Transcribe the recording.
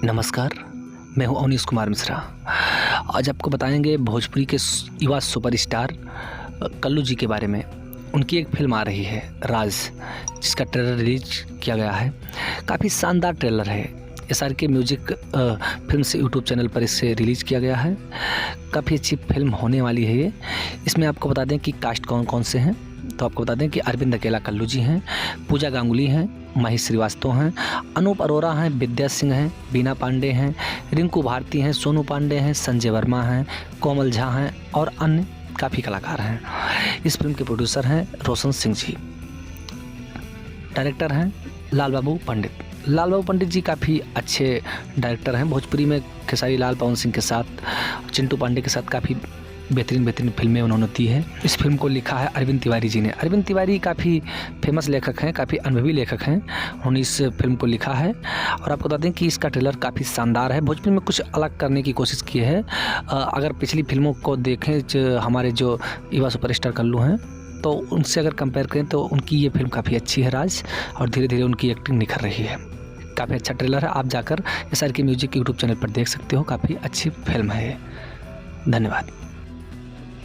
नमस्कार, मैं हूं अवनीश कुमार मिश्रा। आज आपको बताएंगे भोजपुरी के युवा सुपरस्टार कल्लू जी के बारे में। उनकी एक फिल्म आ रही है राज, जिसका ट्रेलर रिलीज किया गया है। काफ़ी शानदार ट्रेलर है। SRK म्यूजिक फिल्म से यूट्यूब चैनल पर इसे रिलीज़ किया गया है। काफ़ी अच्छी फिल्म होने वाली है ये। इसमें आपको बता दें कि कास्ट कौन कौन से हैं। तो आपको बता दें कि अरविंद अकेला कल्लू जी हैं, पूजा गांगुली हैं, महेश श्रीवास्तव हैं, अनूप अरोरा हैं, विद्या सिंह हैं, बीना पांडे हैं, रिंकू भारती हैं, सोनू पांडे हैं, संजय वर्मा हैं, कोमल झा हैं और अन्य काफ़ी कलाकार हैं। इस फिल्म के प्रोड्यूसर हैं रोशन सिंह जी। डायरेक्टर हैं लाल बाबू पंडित। लाल बाबू पंडित जी काफ़ी अच्छे डायरेक्टर हैं। भोजपुरी में खेसारी लाल, पवन सिंह के साथ, चिंटू पांडे के साथ काफ़ी बेहतरीन फिल्में उन्होंने दी है। इस फिल्म को लिखा है अरविंद तिवारी जी ने। अरविंद तिवारी काफ़ी फेमस लेखक हैं, काफ़ी अनुभवी लेखक हैं। उन्होंने इस फिल्म को लिखा है और आपको बता दें कि इसका ट्रेलर काफ़ी शानदार है। भोजपुरी में कुछ अलग करने की कोशिश की है। अगर पिछली फिल्मों को देखें, जो हमारे जो युवा सुपरस्टार कल्लू हैं, तो उनसे अगर कंपेयर करें तो उनकी ये फिल्म काफ़ी अच्छी है राज, और धीरे धीरे उनकी एक्टिंग निखर रही है। काफ़ी अच्छा ट्रेलर है। आप जाकर SRK म्यूजिक यूट्यूब चैनल पर देख सकते हो। काफ़ी अच्छी फिल्म है ये। धन्यवाद।